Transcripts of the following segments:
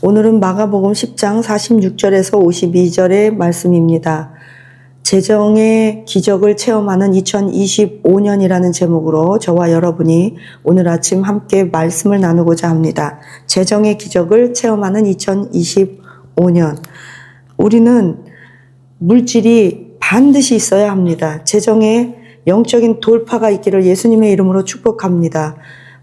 오늘은 마가복음 10장 46절에서 52절의 말씀입니다. 재정의 기적을 체험하는 2025년이라는 제목으로 저와 여러분이 오늘 아침 함께 말씀을 나누고자 합니다. 재정의 기적을 체험하는 2025년. 우리는 물질이 반드시 있어야 합니다. 재정의 영적인 돌파가 있기를 예수님의 이름으로 축복합니다.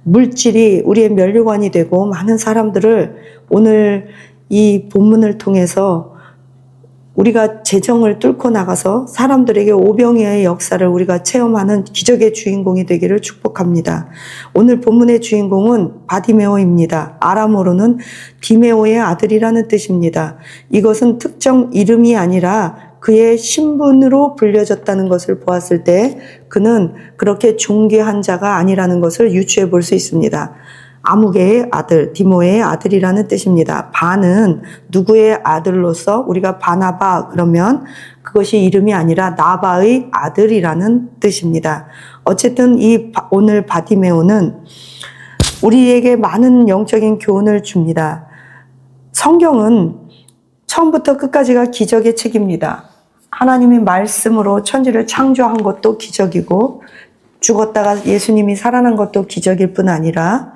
물질이 우리의 면류관이 되고 많은 사람들을 오늘 이 본문을 통해서 우리가 재정을 뚫고 나가서 사람들에게 오병이어의 역사를 우리가 체험하는 기적의 주인공이 되기를 축복합니다. 오늘 본문의 주인공은 바디메오입니다. 아람어로는 디메오의 아들이라는 뜻입니다. 이것은 특정 이름이 아니라 그의 신분으로 불려졌다는 것을 보았을 때 그는 그렇게 존귀한 자가 아니라는 것을 유추해 볼 수 있습니다. 아무개의 아들, 디모의 아들이라는 뜻입니다. 바는 누구의 아들로서 우리가 바나바 그러면 그것이 이름이 아니라 나바의 아들이라는 뜻입니다. 어쨌든 오늘 바디메오는 우리에게 많은 영적인 교훈을 줍니다. 성경은 처음부터 끝까지가 기적의 책입니다. 하나님이 말씀으로 천지를 창조한 것도 기적이고 죽었다가 예수님이 살아난 것도 기적일 뿐 아니라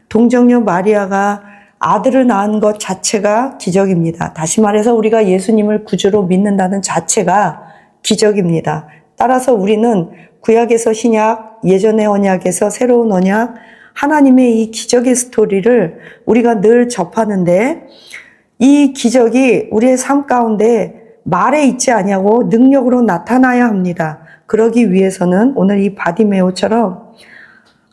동정녀 마리아가 아들을 낳은 것 자체가 기적입니다. 다시 말해서 우리가 예수님을 구주로 믿는다는 자체가 기적입니다. 따라서 우리는 구약에서 신약, 예전의 언약에서 새로운 언약, 하나님의 이 기적의 스토리를 우리가 늘 접하는데 이 기적이 우리의 삶 가운데 말에 있지 아니하고 능력으로 나타나야 합니다. 그러기 위해서는 오늘 이 바디메오처럼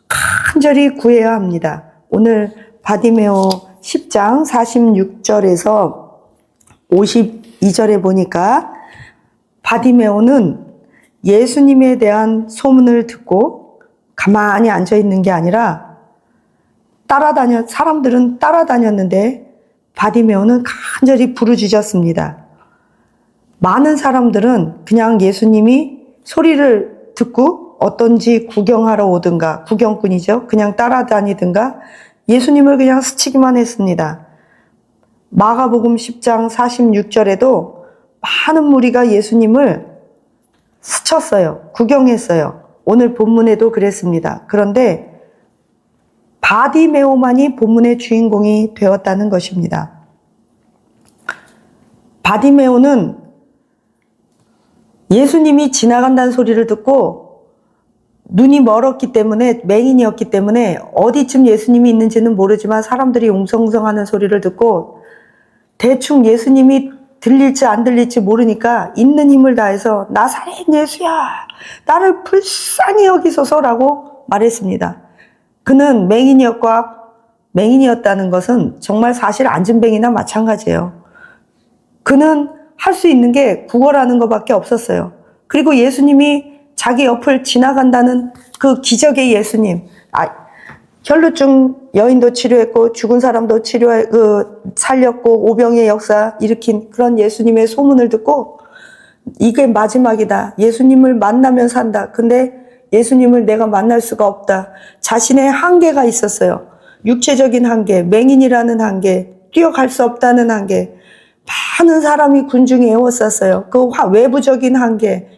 간절히 구해야 합니다. 오늘 바디메오 10장 46절에서 52절에 보니까 바디메오는 예수님에 대한 소문을 듣고 가만히 앉아 있는 게 아니라 사람들은 따라다녔는데 바디메오는 간절히 부르짖었습니다. 많은 사람들은 그냥 예수님이 소리를 듣고 어떤지 구경하러 오든가, 구경꾼이죠. 그냥 따라다니든가 예수님을 그냥 스치기만 했습니다. 마가복음 10장 46절에도 많은 무리가 예수님을 스쳤어요. 구경했어요. 오늘 본문에도 그랬습니다. 그런데 바디메오만이 본문의 주인공이 되었다는 것입니다. 바디메오는 예수님이 지나간다는 소리를 듣고 눈이 멀었기 때문에 맹인이었기 때문에 어디쯤 예수님이 있는지는 모르지만 사람들이 웅성웅성하는 소리를 듣고 대충 예수님이 들릴지 안 들릴지 모르니까 있는 힘을 다해서 나사렛 예수야 나를 불쌍히 여기소서라고 말했습니다. 그는 맹인이었다는 것은 정말 사실 안진뱅이나 마찬가지예요. 그는 할 수 있는 게 구걸하는 것밖에 없었어요. 그리고 예수님이 자기 옆을 지나간다는 그 기적의 예수님, 혈루증 여인도 치료했고 죽은 사람도 살렸고 오병의 역사 일으킨 그런 예수님의 소문을 듣고 이게 마지막이다. 예수님을 만나면 산다. 근데 예수님을 내가 만날 수가 없다. 자신의 한계가 있었어요. 육체적인 한계, 맹인이라는 한계, 뛰어갈 수 없다는 한계. 많은 사람이 군중에 에워쌌어요. 그 외부적인 한계.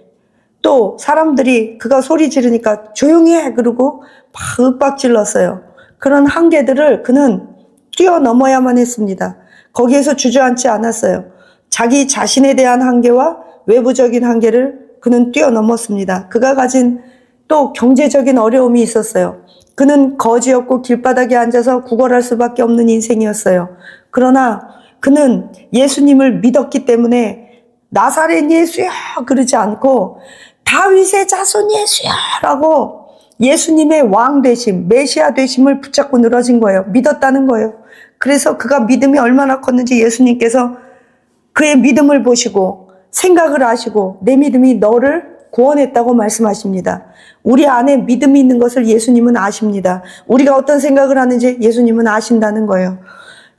또 사람들이 그가 소리 지르니까 조용히 해 그러고 막 윽박질렀어요. 그런 한계들을 그는 뛰어넘어야만 했습니다. 거기에서 주저앉지 않았어요. 자기 자신에 대한 한계와 외부적인 한계를 그는 뛰어넘었습니다. 그가 가진 또 경제적인 어려움이 있었어요. 그는 거지였고 길바닥에 앉아서 구걸할 수밖에 없는 인생이었어요. 그러나 그는 예수님을 믿었기 때문에 나사렛 예수야 그러지 않고 다윗의 자손 예수야 라고 예수님의 왕 되심, 메시아 되심을 붙잡고 늘어진 거예요. 믿었다는 거예요. 그래서 그가 믿음이 얼마나 컸는지 예수님께서 그의 믿음을 보시고 생각을 하시고 내 믿음이 너를 구원했다고 말씀하십니다. 우리 안에 믿음이 있는 것을 예수님은 아십니다. 우리가 어떤 생각을 하는지 예수님은 아신다는 거예요.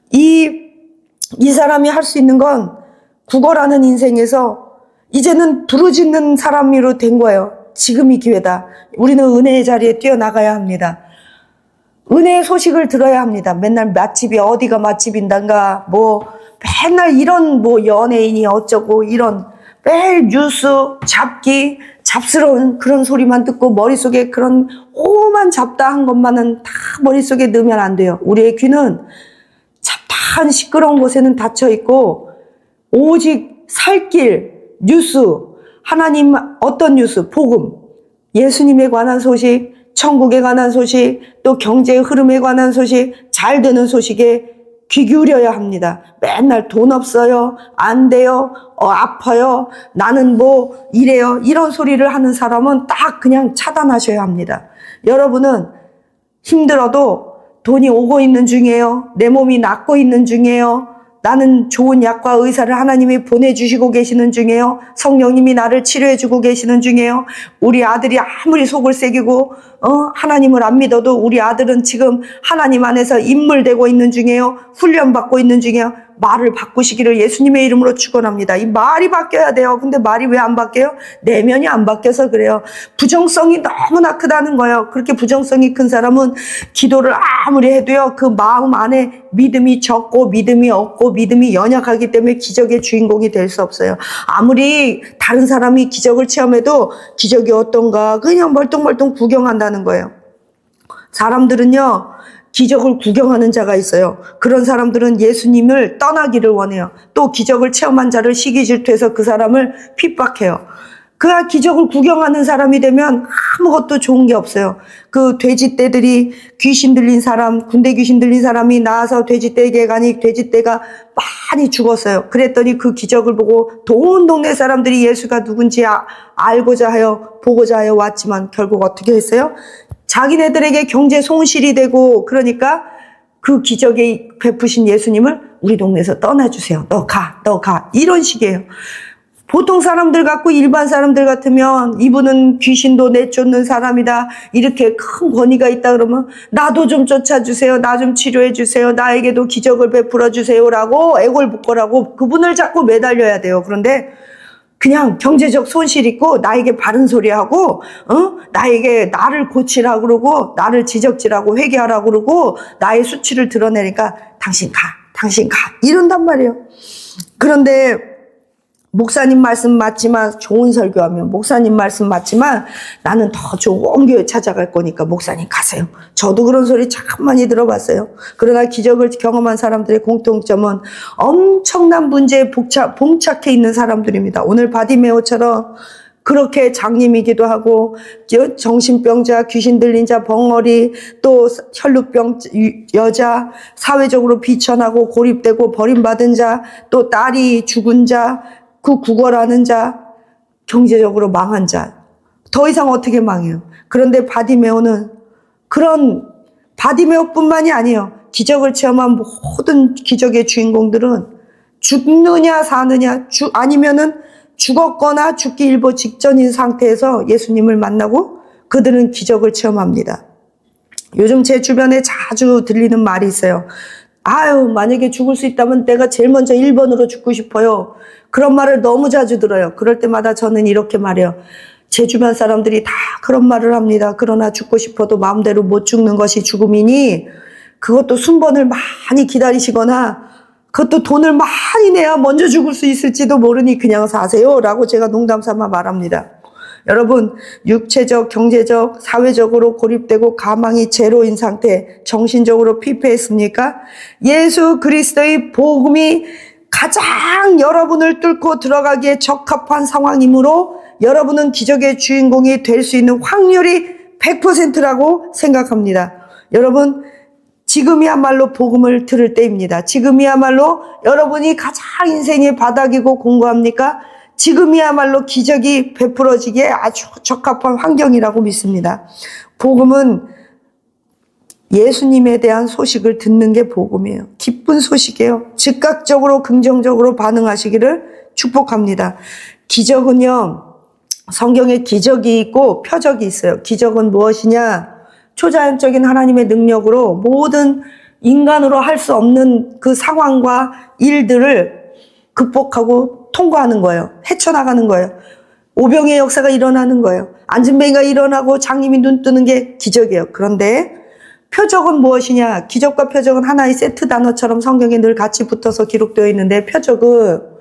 이 사람이 할 수 있는 건 구걸하는 인생에서 이제는 부르짖는 사람으로 된 거예요. 지금이 기회다. 우리는 은혜의 자리에 뛰어나가야 합니다. 은혜의 소식을 들어야 합니다. 맨날 맛집이 어디가 맛집인단가 맨날 이런 연예인이 어쩌고 이런 매일 뉴스 잡기 잡스러운 그런 소리만 듣고 머릿속에 그런 오만 잡다한 것만은 다 머릿속에 넣으면 안 돼요. 우리의 귀는 잡다한 시끄러운 곳에는 닫혀 있고 오직 살길 뉴스, 하나님 어떤 뉴스, 복음, 예수님에 관한 소식, 천국에 관한 소식, 또 경제의 흐름에 관한 소식, 잘 되는 소식에 귀 기울여야 합니다. 맨날 돈 없어요, 안 돼요, 아파요, 나는 이래요, 이런 소리를 하는 사람은 딱 그냥 차단하셔야 합니다. 여러분은 힘들어도 돈이 오고 있는 중이에요. 내 몸이 낫고 있는 중이에요. 나는 좋은 약과 의사를 하나님이 보내주시고 계시는 중이에요. 성령님이 나를 치료해주고 계시는 중이에요. 우리 아들이 아무리 속을 새기고 하나님을 안 믿어도 우리 아들은 지금 하나님 안에서 인물되고 있는 중이에요. 훈련받고 있는 중이에요. 말을 바꾸시기를 예수님의 이름으로 축원합니다. 이 말이 바뀌어야 돼요. 근데 말이 왜 안 바뀌어요? 내면이 안 바뀌어서 그래요. 부정성이 너무나 크다는 거예요. 그렇게 부정성이 큰 사람은 기도를 아무리 해도요, 그 마음 안에 믿음이 적고 믿음이 없고 믿음이 연약하기 때문에 기적의 주인공이 될 수 없어요. 아무리 다른 사람이 기적을 체험해도 기적이 어떤가 그냥 멀뚱멀뚱 구경한다는 거예요. 사람들은요, 기적을 구경하는 자가 있어요. 그런 사람들은 예수님을 떠나기를 원해요. 또 기적을 체험한 자를 시기 질투해서 그 사람을 핍박해요. 그가 기적을 구경하는 사람이 되면 아무것도 좋은 게 없어요. 그 돼지떼들이 귀신 들린 사람, 군대 귀신 들린 사람이 나와서 돼지떼에게 가니 돼지떼가 많이 죽었어요. 그랬더니 그 기적을 보고 온 동네 사람들이 예수가 누군지 알고자 하여 보고자 하여 왔지만 결국 어떻게 했어요? 자기네들에게 경제 손실이 되고, 그러니까 그 기적에 베푸신 예수님을 우리 동네에서 떠나주세요. 너 가. 이런 식이에요. 보통 사람들 같고 일반 사람들 같으면 이분은 귀신도 내쫓는 사람이다, 이렇게 큰 권위가 있다 그러면 나도 좀 쫓아주세요, 나 좀 치료해주세요, 나에게도 기적을 베풀어 주세요라고 애골복걸하고 그분을 자꾸 매달려야 돼요. 그런데 그냥 경제적 손실 있고 나에게 바른 소리 하고 나에게 나를 고치라고 그러고 나를 지적질하고 회개하라고 그러고 나의 수치를 드러내니까 당신 가 이런단 말이에요. 그런데 목사님 말씀 맞지만 좋은 설교하면 목사님 말씀 맞지만 나는 더 좋은 교회 찾아갈 거니까 목사님 가세요. 저도 그런 소리 참 많이 들어봤어요. 그러나 기적을 경험한 사람들의 공통점은 엄청난 문제에 봉착해 있는 사람들입니다. 오늘 바디메오처럼 그렇게 장님이기도 하고 정신병자, 귀신 들린 자, 벙어리, 또 혈루병 여자, 사회적으로 비천하고 고립되고 버림받은 자, 또 딸이 죽은 자, 그 구걸하는 자, 경제적으로 망한 자, 더 이상 어떻게 망해요? 그런데 바디메오는 그런 바디메오뿐만이 아니에요. 기적을 체험한 모든 기적의 주인공들은 죽느냐 사느냐 아니면은 죽었거나 죽기 일보 직전인 상태에서 예수님을 만나고 그들은 기적을 체험합니다. 요즘 제 주변에 자주 들리는 말이 있어요. 만약에 죽을 수 있다면 내가 제일 먼저 1번으로 죽고 싶어요. 그런 말을 너무 자주 들어요. 그럴 때마다 저는 이렇게 말해요. 제 주변 사람들이 다 그런 말을 합니다. 그러나 죽고 싶어도 마음대로 못 죽는 것이 죽음이니 그것도 순번을 많이 기다리시거나 그것도 돈을 많이 내야 먼저 죽을 수 있을지도 모르니 그냥 사세요 라고 제가 농담삼아 말합니다. 여러분, 육체적, 경제적, 사회적으로 고립되고 가망이 제로인 상태, 정신적으로 피폐했습니까? 예수 그리스도의 복음이 가장 여러분을 뚫고 들어가기에 적합한 상황이므로 여러분은 기적의 주인공이 될 수 있는 확률이 100%라고 생각합니다. 여러분, 지금이야말로 복음을 들을 때입니다. 지금이야말로 여러분이 가장 인생의 바닥이고 공고합니까? 지금이야말로 기적이 베풀어지기에 아주 적합한 환경이라고 믿습니다. 복음은 예수님에 대한 소식을 듣는 게 복음이에요. 기쁜 소식이에요. 즉각적으로 긍정적으로 반응하시기를 축복합니다. 기적은요, 성경에 기적이 있고 표적이 있어요. 기적은 무엇이냐? 초자연적인 하나님의 능력으로 모든 인간으로 할 수 없는 그 상황과 일들을 극복하고 통과하는 거예요. 헤쳐나가는 거예요. 오병의 역사가 일어나는 거예요. 안진뱅이가 일어나고 장님이 눈 뜨는 게 기적이에요. 그런데 표적은 무엇이냐? 기적과 표적은 하나의 세트 단어처럼 성경에 늘 같이 붙어서 기록되어 있는데, 표적은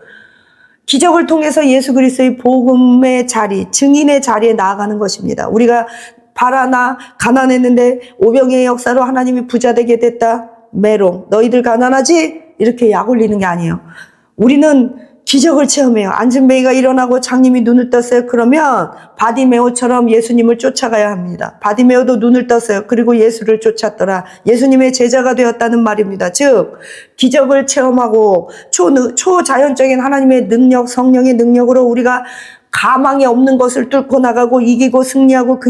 기적을 통해서 예수 그리스도의 복음의 자리, 증인의 자리에 나아가는 것입니다. 우리가 바라나 가난했는데 오병이의 역사로 하나님이 부자 되게 됐다. 메롱, 너희들 가난하지? 이렇게 약 올리는 게 아니에요. 우리는 기적을 체험해요. 안진뱅이가 일어나고 장님이 눈을 떴어요. 그러면 바디메오처럼 예수님을 쫓아가야 합니다. 바디메오도 눈을 떴어요. 그리고 예수를 쫓았더라. 예수님의 제자가 되었다는 말입니다. 즉 기적을 체험하고 초자연적인 하나님의 능력, 성령의 능력으로 우리가 가망이 없는 것을 뚫고 나가고 이기고 승리하고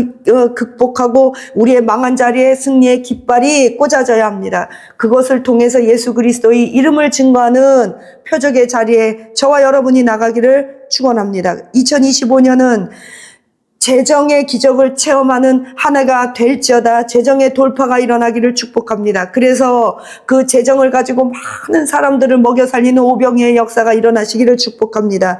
극복하고 우리의 망한 자리에 승리의 깃발이 꽂아져야 합니다. 그것을 통해서 예수 그리스도의 이름을 증거하는 표적의 자리에 저와 여러분이 나가기를 축원합니다. 2025년은 재정의 기적을 체험하는 한 해가 될지어다. 재정의 돌파가 일어나기를 축복합니다. 그래서 그 재정을 가지고 많은 사람들을 먹여 살리는 오병이의 역사가 일어나시기를 축복합니다.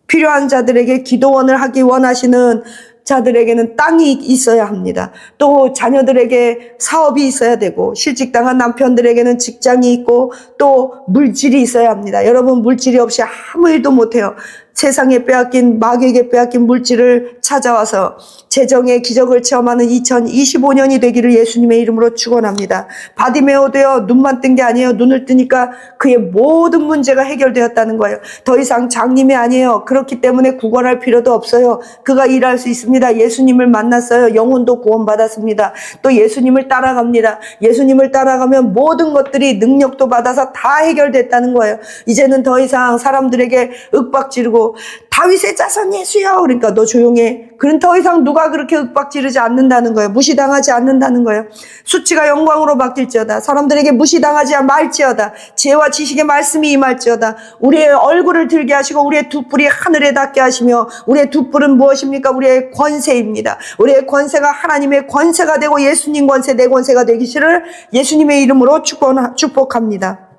필요한 자들에게 기도원을 하기 원하시는 자들에게는 땅이 있어야 합니다. 또 자녀들에게 사업이 있어야 되고, 실직당한 남편들에게는 직장이 있고, 또 물질이 있어야 합니다. 여러분, 물질이 없이 아무 일도 못해요. 세상에 빼앗긴, 마귀에게 빼앗긴 물질을 찾아와서 재정의 기적을 체험하는 2025년이 되기를 예수님의 이름으로 축원합니다. 바디메오 되어 눈만 뜬 게 아니에요. 눈을 뜨니까 그의 모든 문제가 해결되었다는 거예요. 더 이상 장님이 아니에요. 그렇기 때문에 구걸할 필요도 없어요. 그가 일할 수 있습니다. 예수님을 만났어요. 영혼도 구원받았습니다. 또 예수님을 따라갑니다. 예수님을 따라가면 모든 것들이 능력도 받아서 다 해결됐다는 거예요. 이제는 더 이상 사람들에게 윽박지르고 다윗의 자손 예수여, 그러니까 너 조용해. 그럼 더 이상 누가 그렇게 윽박지르지 않는다는 거예요. 무시당하지 않는다는 거예요. 수치가 영광으로 바뀔지어다. 사람들에게 무시당하지 말지어다. 지혜와 지식의 말씀이 임할지어다. 우리의 얼굴을 들게 하시고 우리의 두 뿔이 하늘에 닿게 하시며, 우리의 두 뿔은 무엇입니까? 우리의 권세입니다. 우리의 권세가 하나님의 권세가 되고 예수님 권세, 내 권세가 되기를 예수님의 이름으로 축복합니다.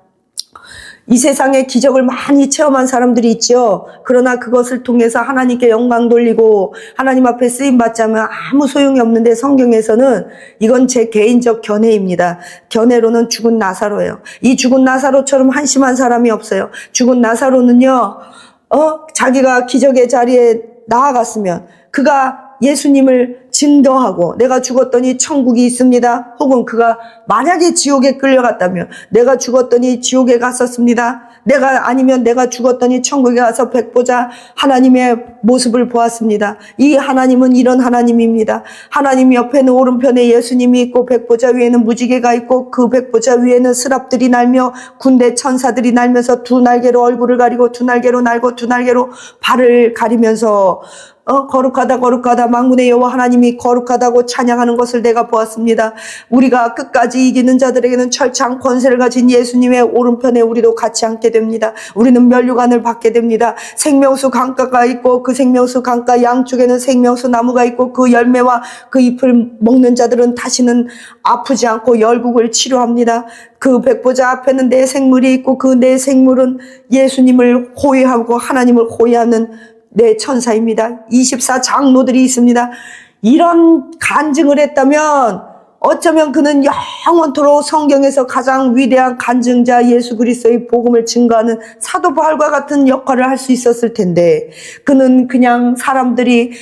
이 세상에 기적을 많이 체험한 사람들이 있죠. 그러나 그것을 통해서 하나님께 영광 돌리고 하나님 앞에 쓰임받지 않으면 아무 소용이 없는데, 성경에서는 이건 제 개인적 견해입니다. 견해로는 죽은 나사로예요. 이 죽은 나사로처럼 한심한 사람이 없어요. 죽은 나사로는요, 자기가 기적의 자리에 나아갔으면 그가 예수님을 증거하고 내가 죽었더니 천국이 있습니다. 혹은 그가 만약에 지옥에 끌려갔다면 내가 죽었더니 지옥에 갔었습니다. 아니면 내가 죽었더니 천국에 가서 백보자 하나님의 모습을 보았습니다. 이 하나님은 이런 하나님입니다. 하나님 옆에는 오른편에 예수님이 있고 백보자 위에는 무지개가 있고 그 백보자 위에는 스랍들이 날며 군대 천사들이 날면서 두 날개로 얼굴을 가리고 두 날개로 날고 두 날개로 발을 가리면서 거룩하다 거룩하다 만군의 여호와 하나님이 거룩하다고 찬양하는 것을 내가 보았습니다. 우리가 끝까지 이기는 자들에게는 철창 권세를 가진 예수님의 오른편에 우리도 같이 앉게 됩니다. 우리는 면류관을 받게 됩니다. 생명수 강가가 있고 그 생명수 강가 양쪽에는 생명수 나무가 있고 그 열매와 그 잎을 먹는 자들은 다시는 아프지 않고 열국을 치료합니다. 그 백보자 앞에는 내 생물이 있고 그 내 생물은 예수님을 호위하고 하나님을 호위하는 내 천사입니다. 24장로들이 있습니다. 이런 간증을 했다면 어쩌면 그는 영원토록 성경에서 가장 위대한 간증자 예수 그리스도의 복음을 증거하는 사도 바울과 같은 역할을 할 수 있었을 텐데, 그는 그냥 사람들이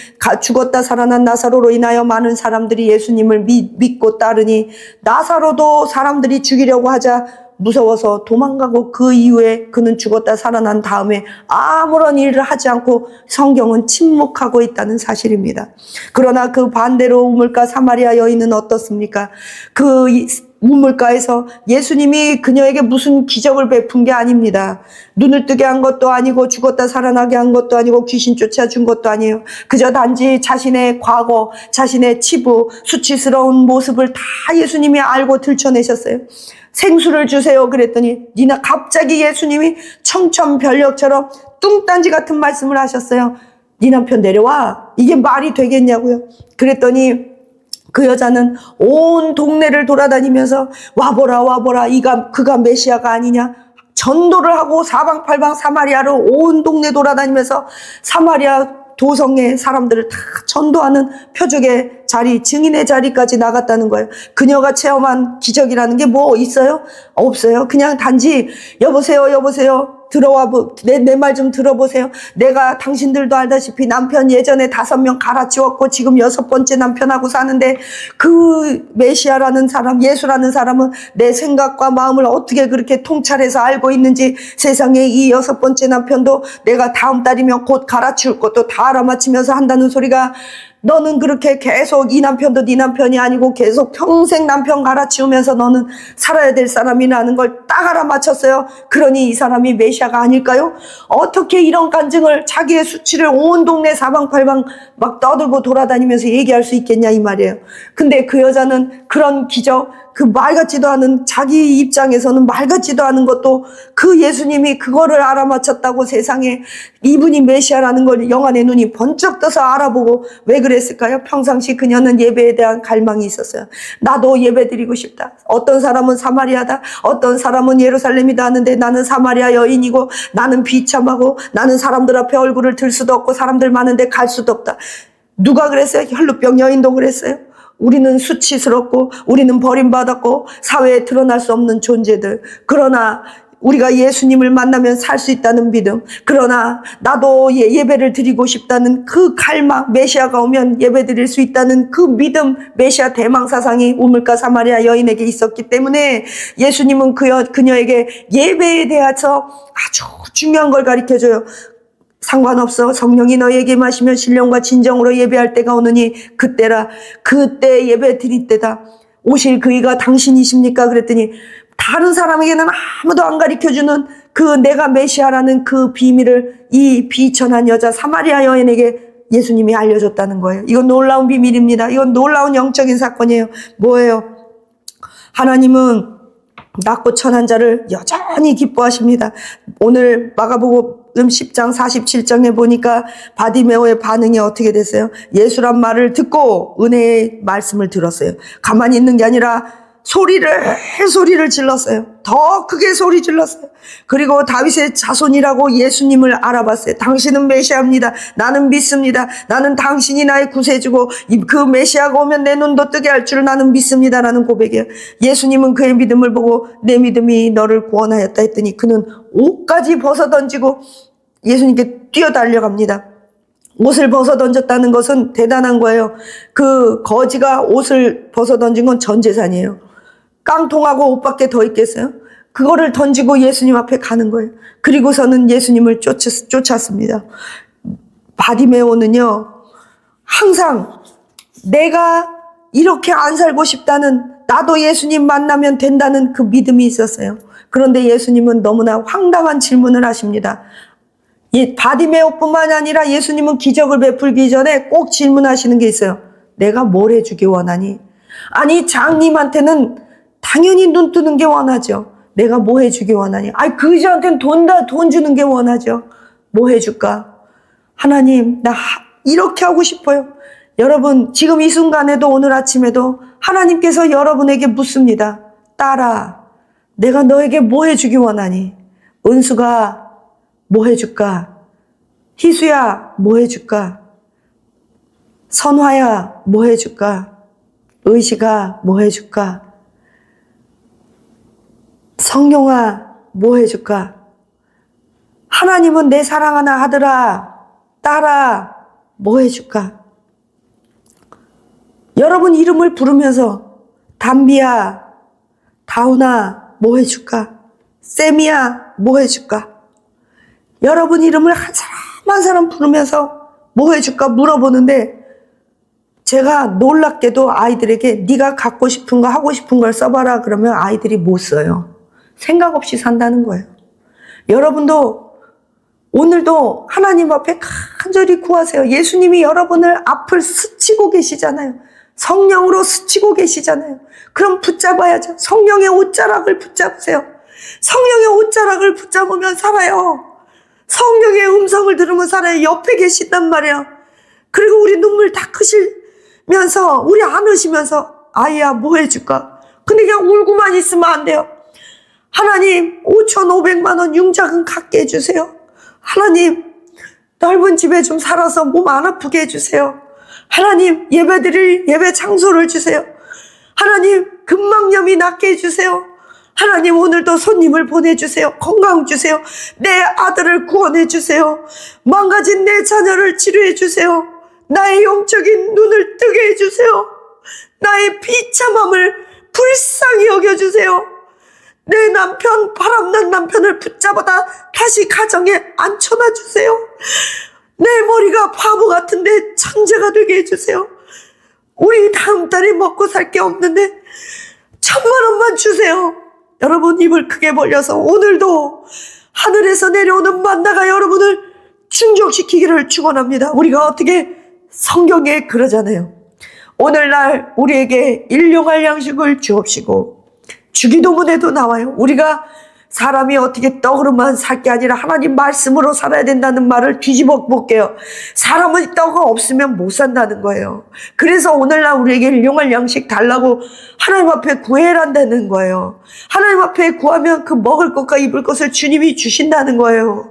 죽었다 살아난 나사로로 인하여 많은 사람들이 예수님을 믿고 따르니 나사로도 사람들이 죽이려고 하자 무서워서 도망가고, 그 이후에 그는 죽었다 살아난 다음에 아무런 일을 하지 않고 성경은 침묵하고 있다는 사실입니다. 그러나 그 반대로 우물가 사마리아 여인은 어떻습니까? 그 우물가에서 예수님이 그녀에게 무슨 기적을 베푼 게 아닙니다. 눈을 뜨게 한 것도 아니고 죽었다 살아나게 한 것도 아니고 귀신 쫓아준 것도 아니에요. 그저 단지 자신의 과거, 자신의 치부, 수치스러운 모습을 다 예수님이 알고 들춰내셨어요. 생수를 주세요 그랬더니 니나 갑자기 예수님이 청천벽력처럼 뚱딴지 같은 말씀을 하셨어요. 네 남편 내려와. 이게 말이 되겠냐고요. 그랬더니 그 여자는 온 동네를 돌아다니면서 와보라 그가 메시아가 아니냐. 전도를 하고 사방팔방 사마리아를 온 동네 돌아다니면서 사마리아 도성의 사람들을 다 전도하는 표적의 자리, 증인의 자리까지 나갔다는 거예요. 그녀가 체험한 기적이라는 게 뭐 있어요? 없어요. 그냥 단지 여보세요, 여보세요. 들어와, 내 말 좀 들어보세요. 내가 당신들도 알다시피 남편 예전에 5명 갈아치웠고 지금 6번째 남편하고 사는데 그 메시아라는 사람, 예수라는 사람은 내 생각과 마음을 어떻게 그렇게 통찰해서 알고 있는지 세상에 이 6번째 남편도 내가 다음 달이면 곧 갈아치울 것도 다 알아맞히면서 한다는 소리가 너는 그렇게 계속 이 남편도 네 남편이 아니고 계속 평생 남편 갈아치우면서 너는 살아야 될 사람이라는 걸 딱 알아맞혔어요. 그러니 이 사람이 메시아가 아닐까요? 어떻게 이런 간증을 자기의 수치를 온 동네 사방팔방 막 떠들고 돌아다니면서 얘기할 수 있겠냐 이 말이에요. 근데 그 여자는 그런 기적, 그 말 같지도 않은 자기 입장에서는 말 같지도 않은 것도 그 예수님이 그거를 알아맞혔다고 세상에 이분이 메시아라는 걸 영안의 눈이 번쩍 떠서 알아보고 왜 그랬을까요? 평상시 그녀는 예배에 대한 갈망이 있었어요. 나도 예배 드리고 싶다. 어떤 사람은 사마리아다. 어떤 사람은 예루살렘이다 하는데 나는 사마리아 여인이고 나는 비참하고 나는 사람들 앞에 얼굴을 들 수도 없고 사람들 많은데 갈 수도 없다. 누가 그랬어요? 혈루병 여인도 그랬어요. 우리는 수치스럽고 우리는 버림받았고 사회에 드러날 수 없는 존재들. 그러나 우리가 예수님을 만나면 살 수 있다는 믿음. 그러나 나도 예배를 드리고 싶다는 그 갈망. 메시아가 오면 예배 드릴 수 있다는 그 믿음. 메시아 대망사상이 우물가 사마리아 여인에게 있었기 때문에 예수님은 그녀에게 예배에 대해서 아주 중요한 걸 가르쳐줘요. 상관없어. 성령이 너에게 마시면 신령과 진정으로 예배할 때가 오느니 그때라. 그때 예배 드릴 때다. 오실 그이가 당신이십니까? 그랬더니 다른 사람에게는 아무도 안 가르쳐주는 그 내가 메시아라는 그 비밀을 이 비천한 여자 사마리아 여인에게 예수님이 알려줬다는 거예요. 이건 놀라운 비밀입니다. 이건 놀라운 영적인 사건이에요. 뭐예요? 하나님은 낮고 천한 자를 여전히 기뻐하십니다. 오늘 마가복음 10장 47장에 보니까 바디메오의 반응이 어떻게 됐어요? 예수란 말을 듣고 은혜의 말씀을 들었어요. 가만히 있는 게 아니라 소리를 질렀어요. 더 크게 소리 질렀어요. 그리고 다윗의 자손이라고 예수님을 알아봤어요. 당신은 메시아입니다. 나는 믿습니다. 나는 당신이 나의 구세주고 그 메시아가 오면 내 눈도 뜨게 할 줄 나는 믿습니다라는 고백이에요. 예수님은 그의 믿음을 보고 내 믿음이 너를 구원하였다 했더니 그는 옷까지 벗어던지고 예수님께 뛰어달려갑니다. 옷을 벗어던졌다는 것은 대단한 거예요. 그 거지가 옷을 벗어던진 건 전 재산이에요. 깡통하고 옷밖에 더 있겠어요? 그거를 던지고 예수님 앞에 가는 거예요. 그리고서는 예수님을 쫓았습니다. 바디메오는요, 항상 내가 이렇게 안 살고 싶다는, 나도 예수님 만나면 된다는 그 믿음이 있었어요. 그런데 예수님은 너무나 황당한 질문을 하십니다. 바디메오뿐만 아니라 예수님은 기적을 베풀기 전에 꼭 질문하시는 게 있어요. 내가 뭘 해주기 원하니? 아니, 장님한테는 당연히 눈 뜨는 게 원하죠. 내가 뭐 해주기 원하니? 아니, 그지한테는 돈 주는 게 원하죠. 뭐 해줄까? 하나님, 나 이렇게 하고 싶어요. 여러분, 지금 이 순간에도 오늘 아침에도 하나님께서 여러분에게 묻습니다. 딸아, 내가 너에게 뭐 해주기 원하니? 은수가 뭐 해줄까? 희수야, 뭐 해줄까? 선화야, 뭐 해줄까? 의식아, 뭐 해줄까? 성령아, 뭐 해줄까? 하나님은 내 사랑하는 아들아, 딸아, 뭐 해줄까? 여러분 이름을 부르면서 담비야, 다운아, 뭐 해줄까? 쌤이야, 뭐 해줄까? 여러분 이름을 한 사람 한 사람 부르면서 뭐 해줄까 물어보는데 제가 놀랍게도 아이들에게 네가 갖고 싶은 거 하고 싶은 걸 써봐라 그러면 아이들이 못 써요. 생각 없이 산다는 거예요. 여러분도 오늘도 하나님 앞에 간절히 구하세요. 예수님이 여러분을 앞을 스치고 계시잖아요. 성령으로 스치고 계시잖아요. 그럼 붙잡아야죠. 성령의 옷자락을 붙잡으세요. 성령의 옷자락을 붙잡으면 살아요. 성령의 음성을 들으면 살아요. 옆에 계신단 말이에요. 그리고 우리 눈물 닦으시면서 우리 안으시면서 아이야 뭐 해줄까? 근데 그냥 울고만 있으면 안 돼요. 하나님 5,500만 원 융자금 갖게 해주세요. 하나님 넓은 집에 좀 살아서 몸 안 아프게 해주세요. 하나님, 예배드릴 예배 장소를 주세요. 하나님, 근막염이 낫게 해주세요. 하나님, 오늘도 손님을 보내주세요. 건강 주세요. 내 아들을 구원해 주세요. 망가진 내 자녀를 치료해 주세요. 나의 영적인 눈을 뜨게 해주세요. 나의 비참함을 불쌍히 여겨주세요. 내 남편, 바람난 남편을 붙잡아다 다시 가정에 앉혀놔 주세요. 내 머리가 바보 같은데 천재가 되게 해주세요. 우리 다음 달에 먹고 살 게 없는데 1,000만 원만 주세요. 여러분, 입을 크게 벌려서 오늘도 하늘에서 내려오는 만나가 여러분을 충족시키기를 축원합니다. 우리가 어떻게 성경에 그러잖아요. 오늘날 우리에게 일용할 양식을 주옵시고, 주기도문에도 나와요. 우리가 사람이 어떻게 떡으로만 살 게 아니라 하나님 말씀으로 살아야 된다는 말을 뒤집어 볼게요. 사람은 떡이 없으면 못 산다는 거예요. 그래서 오늘날 우리에게 일용할 양식 달라고 하나님 앞에 구해란다는 거예요. 하나님 앞에 구하면 그 먹을 것과 입을 것을 주님이 주신다는 거예요.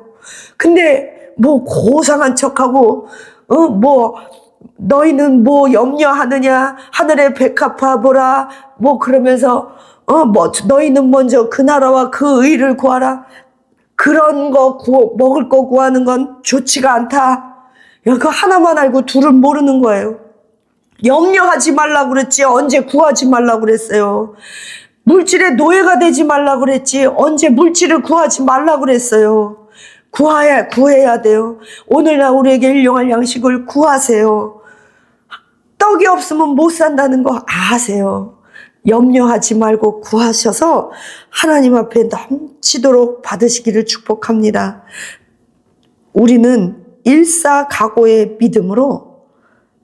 근데 뭐 고상한 척하고 너희는 뭐 염려하느냐, 하늘의 백합화 보라, 뭐 그러면서 너희는 먼저 그 나라와 그 의를 구하라. 그런 거 먹을 거 구하는 건 좋지가 않다. 그 하나만 알고 둘을 모르는 거예요. 염려하지 말라고 그랬지 언제 구하지 말라고 그랬어요. 물질의 노예가 되지 말라고 그랬지 언제 물질을 구하지 말라고 그랬어요. 구해야 돼요. 오늘날 우리에게 일용할 양식을 구하세요. 떡이 없으면 못 산다는 거 아세요. 염려하지 말고 구하셔서 하나님 앞에 넘치도록 받으시기를 축복합니다. 우리는 일사각오의 믿음으로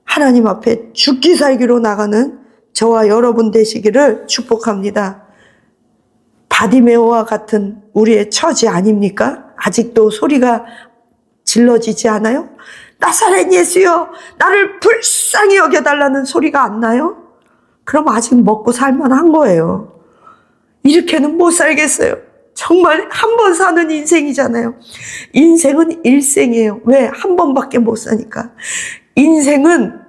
하나님 앞에 죽기 살기로 나가는 저와 여러분 되시기를 축복합니다. 바디메오와 같은 우리의 처지 아닙니까? 아직도 소리가 질러지지 않아요? 나사렛 예수여, 나를 불쌍히 여겨달라는 소리가 안 나요? 그럼 아직 먹고 살만한 거예요. 이렇게는 못 살겠어요. 정말 한 번 사는 인생이잖아요. 인생은 일생이에요. 왜? 한 번밖에 못 사니까. 인생은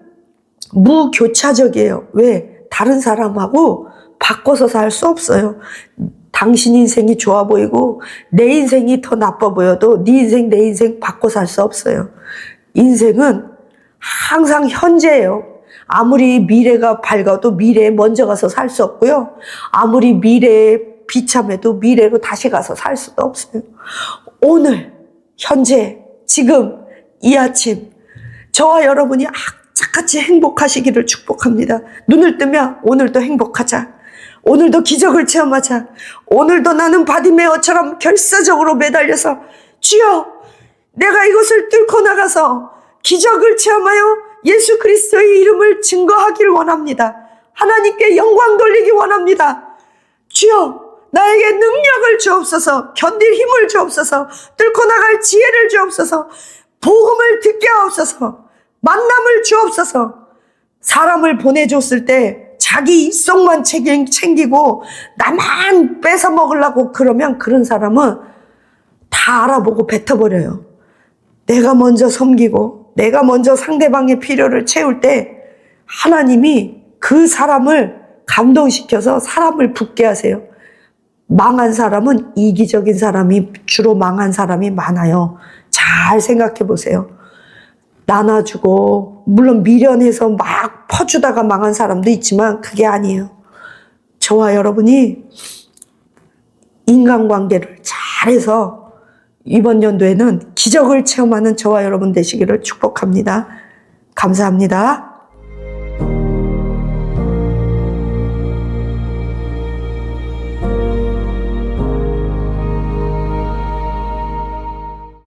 무교차적이에요. 왜? 다른 사람하고 바꿔서 살 수 없어요. 당신 인생이 좋아 보이고 내 인생이 더 나빠 보여도 네 인생, 내 인생 바꿔 살 수 없어요. 인생은 항상 현재예요. 아무리 미래가 밝아도 미래에 먼저 가서 살 수 없고요. 아무리 미래에 비참해도 미래로 다시 가서 살 수도 없어요. 오늘, 현재, 지금, 이 아침 저와 여러분이 악착같이 행복하시기를 축복합니다. 눈을 뜨면 오늘도 행복하자. 오늘도 기적을 체험하자. 오늘도 나는 바디메어처럼 결사적으로 매달려서 주여, 내가 이것을 뚫고 나가서 기적을 체험하여 예수 그리스도의 이름을 증거하기를 원합니다. 하나님께 영광 돌리기 원합니다. 주여, 나에게 능력을 주옵소서, 견딜 힘을 주옵소서, 뚫고 나갈 지혜를 주옵소서, 복음을 듣게 하옵소서, 만남을 주옵소서. 사람을 보내줬을 때 자기 입속만 챙기고 나만 뺏어 먹으려고 그러면 그런 사람은 다 알아보고 뱉어버려요. 내가 먼저 섬기고 내가 먼저 상대방의 필요를 채울 때 하나님이 그 사람을 감동시켜서 사람을 붙게 하세요. 망한 사람은 이기적인 사람이 주로 망한 사람이 많아요. 잘 생각해 보세요. 나눠주고 물론 미련해서 막 퍼주다가 망한 사람도 있지만 그게 아니에요. 저와 여러분이 인간관계를 잘해서 이번 연도에는 기적을 체험하는 저와 여러분 되시기를 축복합니다. 감사합니다.